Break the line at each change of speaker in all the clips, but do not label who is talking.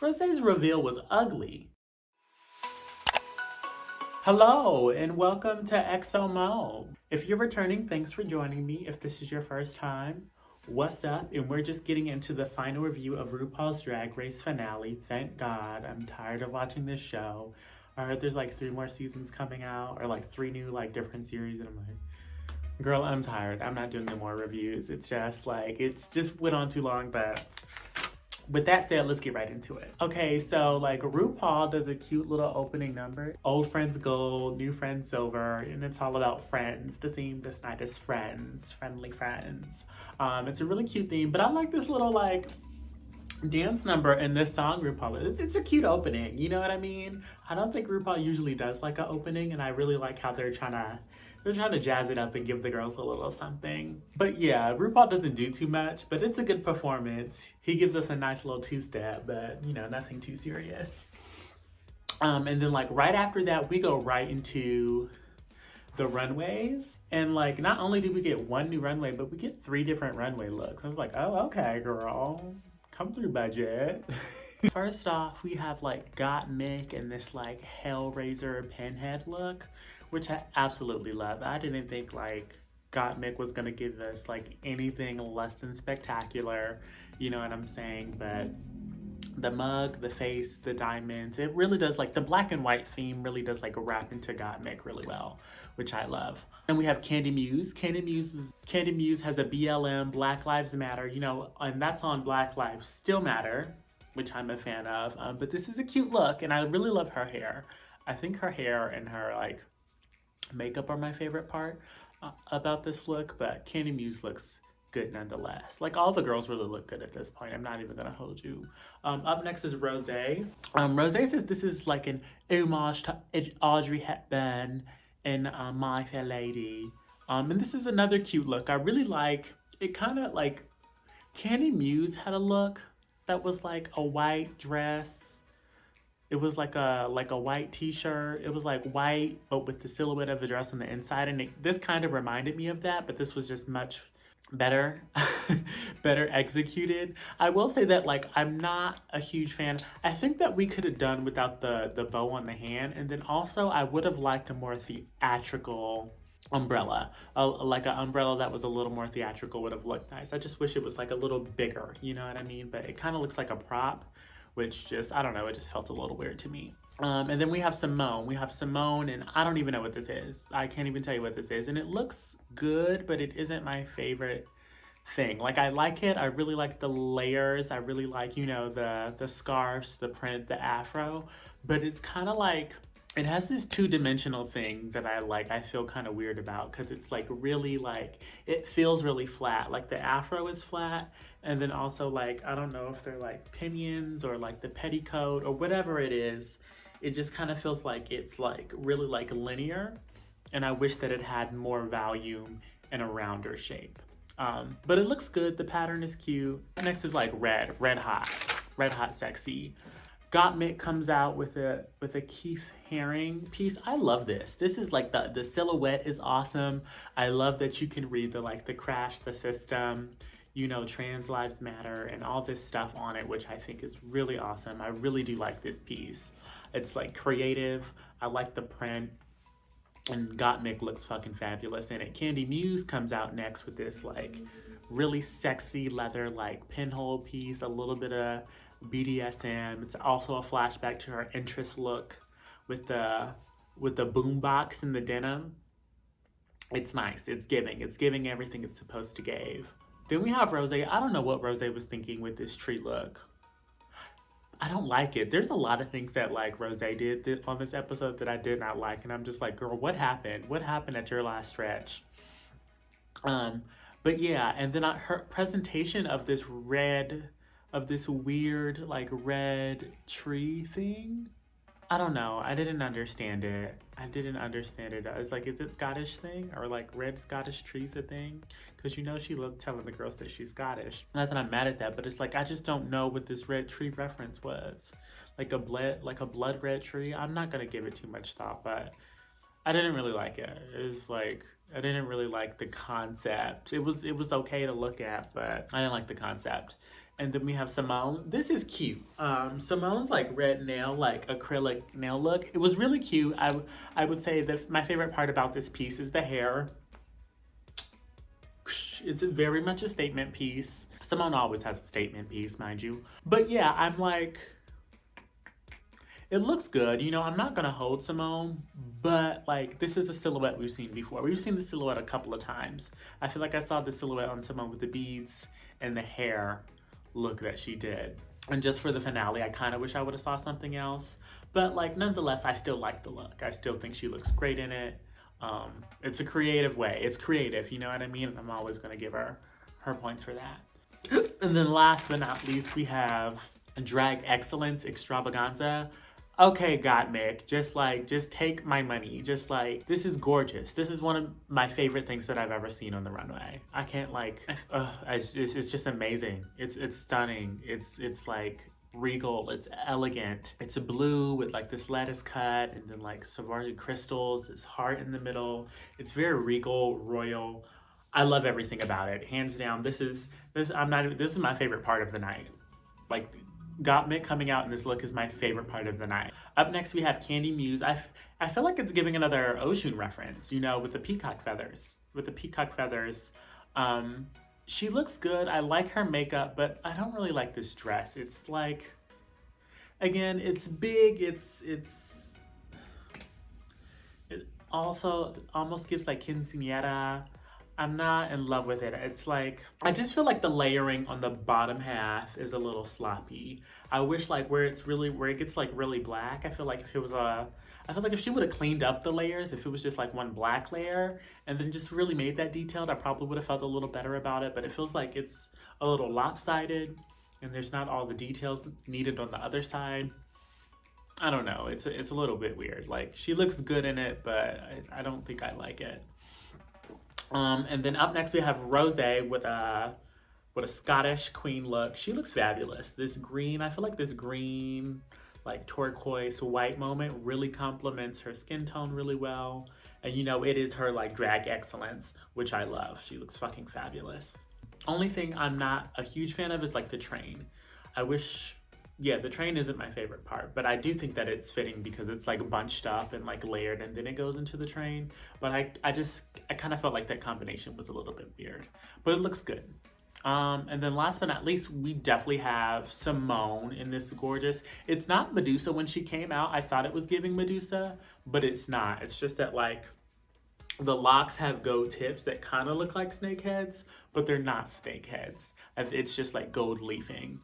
Rosé's reveal was ugly. Hello and welcome to XOMO. If you're returning, thanks for joining me. If this is your first time, what's up? And we're just getting into the final review of RuPaul's Drag Race finale. Thank God. I'm tired of watching this show. I heard there's like 3 more seasons coming out, or like 3 new like different series, and I'm like, girl, I'm tired. I'm not doing no more reviews. It's just went on too long, but with that said, let's get right into it. Okay, so like RuPaul does a cute little opening number. Old friends gold, new friends silver, and it's all about friends. The theme this night is friends, friendly friends. It's a really cute theme, but I like this little like dance number in this song RuPaul. It's a cute opening, you know what I mean? I don't think RuPaul usually does like an opening, and I really like how they're trying to jazz it up and give the girls a little something. But yeah, RuPaul doesn't do too much, but it's a good performance. He gives us a nice little 2-step, but you know, nothing too serious. And then like right after that, we go right into the runways. And like, not only do we get 1 new runway, but we get 3 different runway looks. I was like, oh, okay, girl. Come through, budget. First off, we have like Gottmik and this like Hellraiser pinhead look, which I absolutely love. I didn't think like Gottmik was gonna give us like anything less than spectacular, you know what I'm saying? But the mug, the face, the diamonds, it really does like the black and white theme really does like wrap into Gottmik really well, which I love. And we have Candy Muse. Candy Muse has a BLM, Black Lives Matter, you know, and that's on Black Lives Still Matter, which I'm a fan of. But this is a cute look, and I really love her hair. I think her hair and her like makeup are my favorite part about this look, but Candy Muse looks good nonetheless. Like all the girls really look good at this point. I'm not even gonna hold you. Up next is Rosé. Rosé says this is like an homage to Audrey Hepburn in My Fair Lady. And this is another cute look. I really like it. Kind of like Candy Muse had a look that was like a white dress. It was like a white t-shirt. It was like white, but with the silhouette of a dress on the inside. And this kind of reminded me of that, but this was just much better, better executed. I will say that like, I'm not a huge fan. I think that we could have done without the bow on the hand. And then also I would have liked a more theatrical umbrella. Like an umbrella that was a little more theatrical would have looked nice. I just wish it was like a little bigger, you know what I mean? But it kind of looks like a prop, which just, I don't know, it just felt a little weird to me. And then we have Symone. We have Symone, and I don't even know what this is. I can't even tell you what this is. And it looks good, but it isn't my favorite thing. Like, I like it. I really like the layers. I really like, you know, the scarves, the print, the afro. But it's kind of like, it has this 2-dimensional thing that I feel kind of weird about, because it's like really like, it feels really flat. Like the afro is flat, and then also like, I don't know if they're like pinions or like the petticoat or whatever it is. It just kind of feels like it's like really like linear, and I wish that it had more volume and a rounder shape. But it looks good. The pattern is cute. Next is like red hot sexy. Gottmik comes out with a Keith Haring piece. I love this. This is like the silhouette is awesome. I love that you can read the crash the system, you know, trans lives matter and all this stuff on it, which I think is really awesome. I really do like this piece. It's like creative. I like the print, and Gottmik looks fucking fabulous in it. Candy Muse comes out next with this like really sexy leather like pinhole piece, a little bit of BDSM. It's also a flashback to her interest look with the boombox and the denim. It's nice. It's giving everything it's supposed to give. Then we have Rosé. I don't know what Rosé was thinking with this tree look. I don't like it. There's a lot of things that like Rosé did on this episode that I did not like, and I'm just like, girl, what happened? What happened at your last stretch? But yeah, and then her presentation of this weird like red tree thing. I don't know. I didn't understand it. I was like, is it Scottish thing? Or like red Scottish trees a thing? Because you know she loved telling the girls that she's Scottish. Not that I'm mad at that, but it's like, I just don't know what this red tree reference was. Like a blood red tree. I'm not going to give it too much thought, but I didn't really like it. It was like, I didn't really like the concept. It was okay to look at, but I didn't like the concept. And then we have Symone. This is cute. Symone's like red nail, like acrylic nail look. It was really cute. I would say that my favorite part about this piece is the hair. It's very much a statement piece. Symone always has a statement piece, mind you. But yeah, I'm like, it looks good. You know, I'm not gonna hold Symone, but like, this is a silhouette we've seen before. We've seen the silhouette a couple of times. I feel like I saw the silhouette on Symone with the beads and the hair look that she did. And just for the finale, I kind of wish I would have saw something else. But like, nonetheless, I still like the look. I still think she looks great in it. It's a creative way. It's creative, you know what I mean? I'm always gonna give her points for that. And then last but not least, we have Drag Excellence Extravaganza. Okay, Gottmik, just take my money. Just like, this is gorgeous. This is one of my favorite things that I've ever seen on the runway. I can't like, it's just amazing. It's stunning. It's like regal, it's elegant. It's a blue with like this lattice cut and then like Swarovski crystals, this heart in the middle. It's very regal, royal. I love everything about it. Hands down, this is my favorite part of the night. Like, Gottmik coming out in this look is my favorite part of the night. Up next, we have Candy Muse. I feel like it's giving another ocean reference, you know, with the peacock feathers. She looks good. I like her makeup, but I don't really like this dress. It's like, again, it's big. It also almost gives like quinceañera. I'm not in love with it. It's like, I just feel like the layering on the bottom half is a little sloppy. I wish like where it gets like really black, I feel like if she would have cleaned up the layers, if it was just like one black layer and then just really made that detailed, I probably would have felt a little better about it. But it feels like it's a little lopsided and there's not all the details needed on the other side. I don't know. It's a little bit weird. Like, she looks good in it, but I don't think I like it. And then up next we have Rose with a Scottish queen look. She looks fabulous. This green, I feel like this green, like turquoise white moment really complements her skin tone really well. And you know, it is her like drag excellence, which I love. She looks fucking fabulous. Only thing I'm not a huge fan of is like the train. The train isn't my favorite part, but I do think that it's fitting because it's like bunched up and like layered and then it goes into the train. But I kind of felt like that combination was a little bit weird, but it looks good. And then last but not least, we definitely have Symone in this gorgeous. It's not Medusa. When she came out, I thought it was giving Medusa, but it's not. It's just that like the locks have gold tips that kind of look like snake heads, but they're not snake heads. It's just like gold leafing.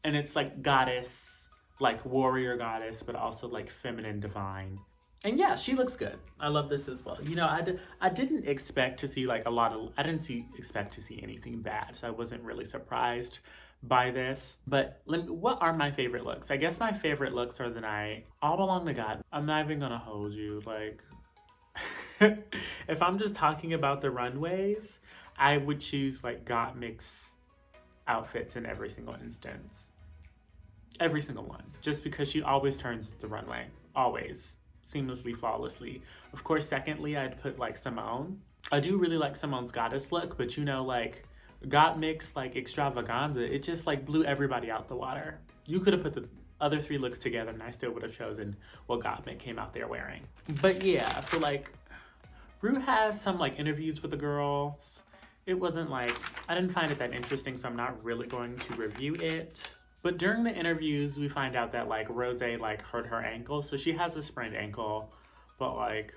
And it's like goddess, like warrior goddess, but also like feminine divine. And yeah, she looks good. I love this as well. You know, I didn't expect to see like expect to see anything bad. So I wasn't really surprised by this. But what are my favorite looks? I guess my favorite looks are the night all belong to God. I'm not even gonna hold you. Like, if I'm just talking about the runways, I would choose like Gottmik's outfits in every single instance. Every single one. Just because she always turns the runway. Always. Seamlessly, flawlessly. Of course, secondly, I'd put like Symone. I do really like Symone's goddess look, but you know, like Gottmik's like extravaganza, it just like blew everybody out the water. You could have put the other three looks together and I still would have chosen what Gottmik came out there wearing. But yeah, so like Ru has some like interviews with the girls. It wasn't like, I didn't find it that interesting, so I'm not really going to review it. But during the interviews, we find out that like Rose like hurt her ankle. So she has a sprained ankle, but like,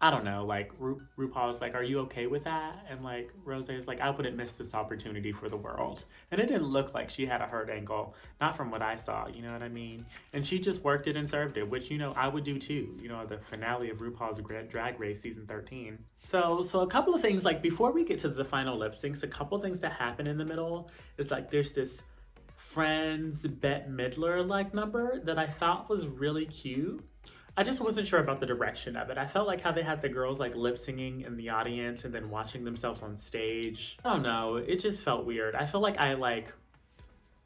I don't know, like RuPaul's like, are you okay with that? And like Rose is like, I wouldn't miss this opportunity for the world. And it didn't look like she had a hurt ankle, not from what I saw, you know what I mean? And she just worked it and served it, which, you know, I would do too. You know, the finale of RuPaul's Drag Race season 13. So a couple of things, like before we get to the final lip syncs, a couple of things that happen in the middle is like there's this Friends Bette Midler like number that I thought was really cute. I just wasn't sure about the direction of it. I felt like how they had the girls like lip singing in the audience and then watching themselves on stage. I don't know, it just felt weird. I feel like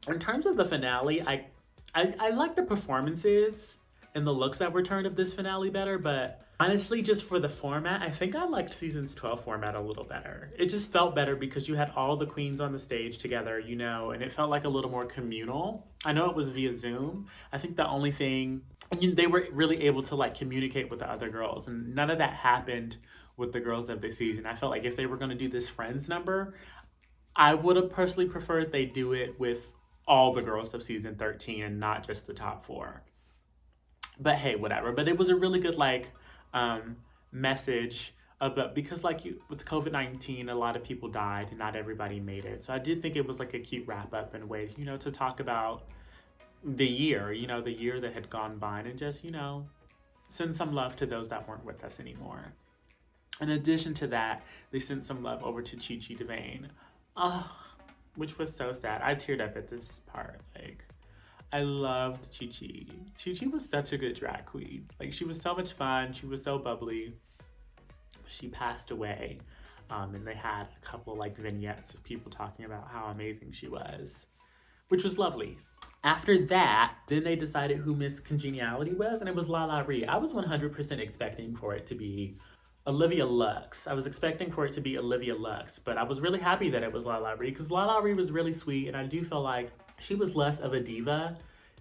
in terms of the finale, I like the performances. and the looks that were turned of this finale better, but honestly, just for the format, I think I liked season's 12 format a little better. It just felt better because you had all the queens on the stage together, you know, and it felt like a little more communal. I know it was via Zoom. I think the only thing, they were really able to like communicate with the other girls, and none of that happened with the girls of the season. I felt like if they were going to do this Friends number, I would have personally preferred they do it with all the girls of season 13 and not just the top 4. But hey, whatever. But it was a really good like message about, because like with COVID-19, a lot of people died and not everybody made it. So I did think it was like a cute wrap up in a way, you know, to talk about the year, you know, the year that had gone by, and just, you know, send some love to those that weren't with us anymore. In addition to that, they sent some love over to Chi Devayne, which was so sad. I teared up at this part. Like, I loved Chi. Chi was such a good drag queen. Like, she was so much fun. She was so bubbly. She passed away, and they had a couple like vignettes of people talking about how amazing she was, which was lovely. After that, then they decided who Miss Congeniality was, and it was LaLa Ri. I was 100% expecting for it to be Olivia Lux. I was expecting for it to be Olivia Lux, but I was really happy that it was LaLa Ri, because LaLa Ri was really sweet, and I do feel like she was less of a diva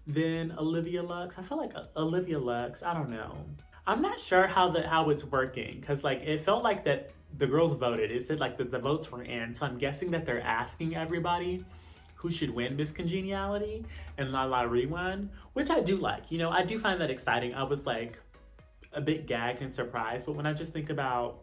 than Olivia Lux. I feel like Olivia Lux, I don't know. I'm not sure how it's working, because like it felt like that the girls voted. It said like that the votes were in, so I'm guessing that they're asking everybody who should win Miss Congeniality, and LaLa Ri won, which I do like. You know, I do find that exciting. I was like a bit gagged and surprised, but when I just think about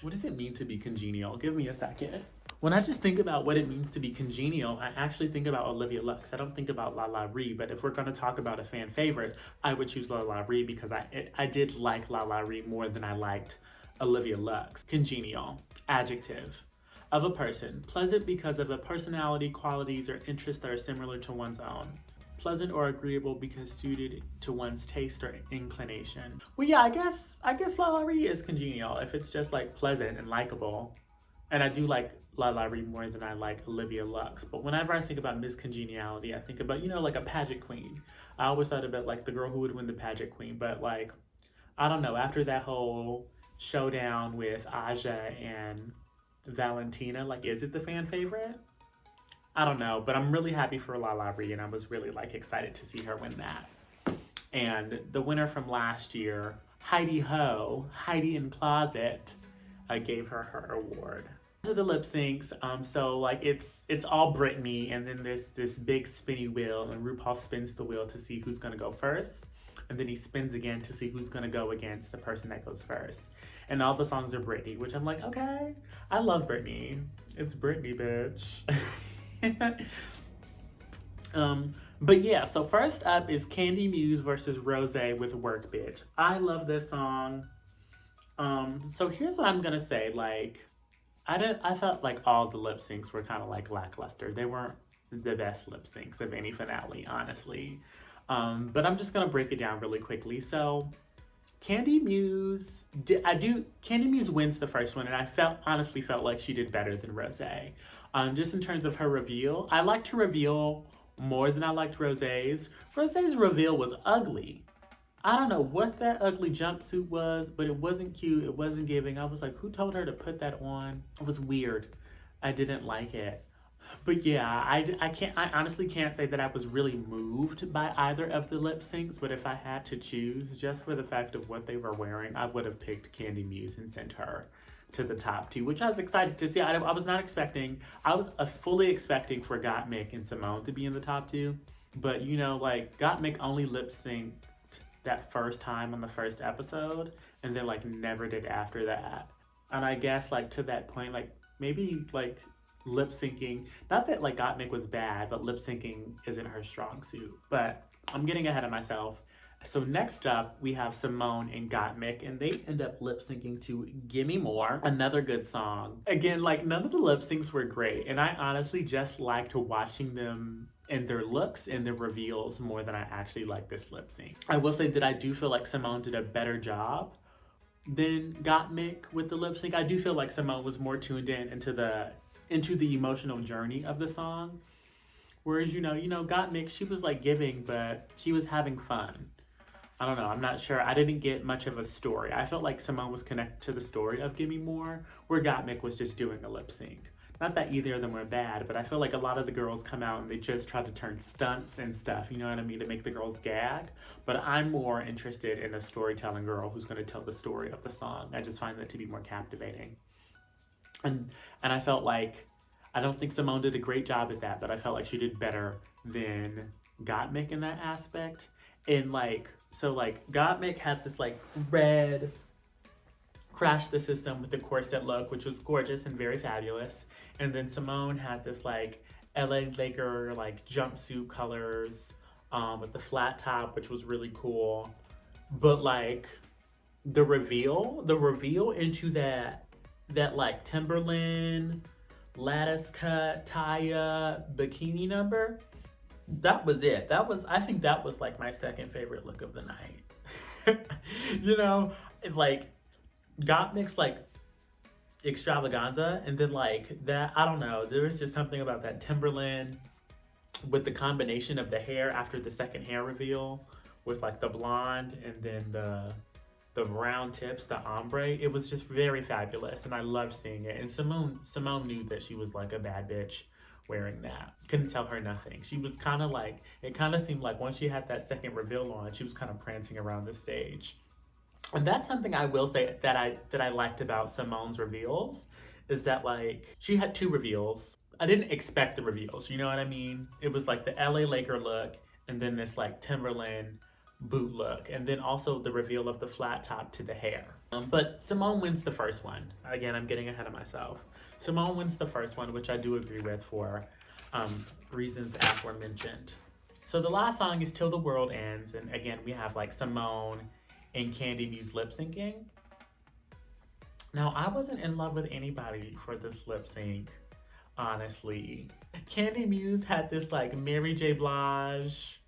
what does it mean to be congenial? Give me a second. When I just think about what it means to be congenial, I actually think about Olivia Lux. I don't think about LaLa Ri, but if we're going to talk about a fan favorite, I would choose LaLa Ri, because I did like LaLa Ri more than I liked Olivia Lux. Congenial. Adjective. Of a person. Pleasant because of a personality, qualities, or interests that are similar to one's own. Pleasant or agreeable because suited to one's taste or inclination. Well, yeah, I guess LaLa Ri is congenial if it's just like pleasant and likable. And I do like LaLa Ri more than I like Olivia Lux. But whenever I think about Miss Congeniality, I think about, you know, like a pageant queen. I always thought about like the girl who would win the pageant queen. But like, I don't know, after that whole showdown with Aja and Valentina, like, is it the fan favorite? I don't know, but I'm really happy for LaLa Ri, and I was really like excited to see her win that. And the winner from last year, Heidi Ho, Heidi in Closet, gave her award. To the lip syncs, so like it's all Britney, and then there's this big spinny wheel, and RuPaul spins the wheel to see who's gonna go first, and then he spins again to see who's gonna go against the person that goes first. And all the songs are Britney, which I'm like, okay, I love Britney. It's Britney, bitch. But yeah, so first up is Candy Muse versus Rose with Work Bitch. I love this song. So here's what I'm gonna say, like, I felt like all the lip syncs were kind of like lackluster. They weren't the best lip syncs of any finale, honestly. But I'm just gonna break it down really quickly. So Candy Muse wins the first one, and I honestly felt like she did better than Rose. Just in terms of her reveal, I liked her reveal more than I liked Rose's. Rose's reveal was ugly. I don't know what that ugly jumpsuit was, but it wasn't cute. It wasn't giving. I was like, who told her to put that on? It was weird. I didn't like it. But yeah, I honestly can't say that I was really moved by either of the lip syncs, but if I had to choose, just for the fact of what they were wearing, I would have picked Candy Muse and sent her to the top 2, which I was excited to see. I was not expecting, I was fully expecting for Gottmik and Symone to be in the top 2, but you know, like, Gottmik only lip synced that first time on the first episode, and then like never did after that. And I guess like to that point, like maybe like lip syncing, not that like Gottmik was bad, but lip syncing isn't her strong suit. But I'm getting ahead of myself. So next up, we have Symone and Gottmik, and they end up lip syncing to Gimme More, another good song. Again, like none of the lip syncs were great, and I honestly just liked watching them and their looks and their reveals more than I actually like this lip sync. I will say that I do feel like Symone did a better job than Gottmik with the lip sync. I do feel like Symone was more tuned in into the emotional journey of the song. Whereas, you know, Gottmik, she was like giving, but she was having fun. I don't know, I'm not sure. I didn't get much of a story. I felt like Symone was connected to the story of Gimme More, where Gottmik was just doing a lip sync. Not that either of them were bad, but I feel like a lot of the girls come out and they just try to turn stunts and stuff, you know what I mean, to make the girls gag. But I'm more interested in a storytelling girl who's going to tell the story of the song. I just find that to be more captivating. And I felt like, I don't think Symone did a great job at that, but I felt like she did better than Gottmik in that aspect. And like, so like Gottmik had this like red Crash the System with the corset look, which was gorgeous and very fabulous. And then Symone had this like LA Laker like jumpsuit colors with the flat top, which was really cool. But like the reveal into that like Timberland lattice cut tie bikini number, that was it. I think that was like my second favorite look of the night. You know, like Gottmik's like extravaganza, and then like that, I don't know, there was just something about that Timberland with the combination of the hair after the second hair reveal with like the blonde and then the brown tips, the ombre. It was just very fabulous, and I loved seeing it. And Symone knew that she was like a bad bitch wearing that. Couldn't tell her nothing. She was kind of like, it kind of seemed like once she had that second reveal on, she was kind of prancing around the stage. And that's something I will say that I liked about Symone's reveals, is that like she had two reveals. I didn't expect the reveals, you know what I mean? It was like the LA Laker look, and then this like Timberland boot look, and then also the reveal of the flat top to the hair. But Symone wins the first one. Again, I'm getting ahead of myself. Symone wins the first one, which I do agree with for reasons aforementioned. So the last song is Till the World Ends, and again, we have like Symone and Candy Muse lip syncing. Now, I wasn't in love with anybody for this lip sync, honestly. Candy Muse had this like Mary J. Blige,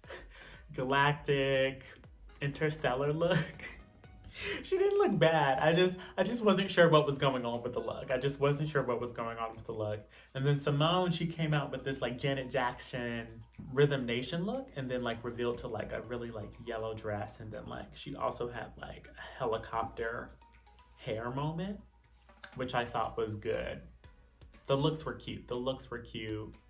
galactic, interstellar look. She didn't look bad. I just wasn't sure what was going on with the look. And then Symone, she came out with this like Janet Jackson Rhythm Nation look, and then like revealed to like a really like yellow dress, and then like she also had like a helicopter hair moment, which I thought was good. The looks were cute.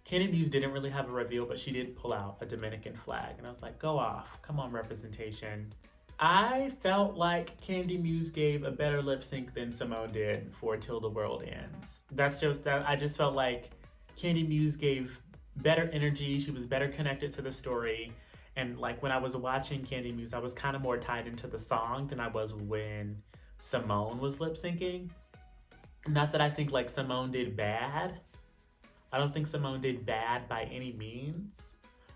Candy Muse didn't really have a reveal, but she did pull out a Dominican flag, and I was like, go off. Come on, representation. I felt like Candy Muse gave a better lip sync than Symone did for Till the World Ends. That's just that. I just felt like Candy Muse gave better energy. She was better connected to the story. And like when I was watching Candy Muse, I was kind of more tied into the song than I was when Symone was lip syncing. Not that I think like Symone did bad. I don't think Symone did bad by any means,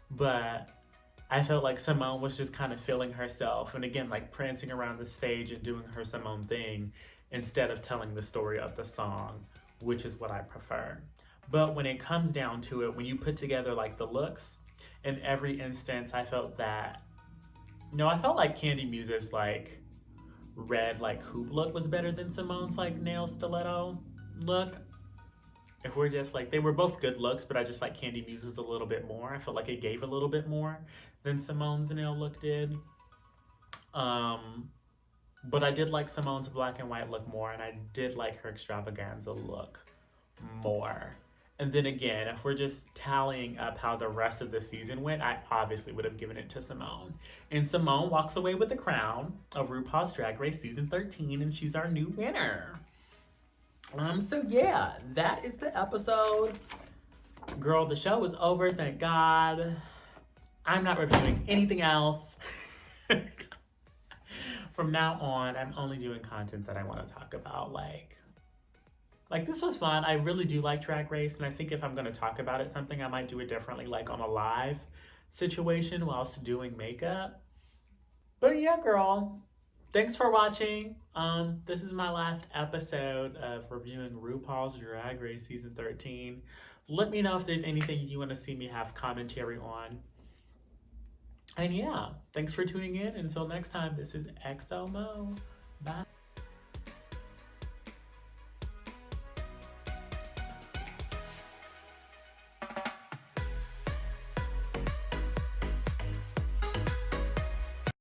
but I felt like Symone was just kind of feeling herself, and again, like prancing around the stage and doing her Symone thing instead of telling the story of the song, which is what I prefer. But when it comes down to it, when you put together like the looks, in every instance, I felt like Candy Muse's like red like hoop look was better than Symone's like nail stiletto look. If we're just like, they were both good looks, but I just like Candy Muse's a little bit more. I felt like it gave a little bit more than Symone's nail look did. But I did like Symone's black and white look more, and I did like her extravaganza look more. And then again, if we're just tallying up how the rest of the season went, I obviously would have given it to Symone. And Symone walks away with the crown of RuPaul's Drag Race Season 13, and she's our new winner. So yeah, that is the episode. Girl, the show is over, thank God. I'm not reviewing anything else. From now on, I'm only doing content that I want to talk about. Like this was fun. I really do like Drag Race, and I think if I'm going to talk about it, something I might do it differently, like on a live situation whilst doing makeup. But yeah, girl. Thanks for watching. This is my last episode of reviewing RuPaul's Drag Race Season 13. Let me know if there's anything you want to see me have commentary on. And yeah, thanks for tuning in. Until next time, this is XO Meaux. Bye.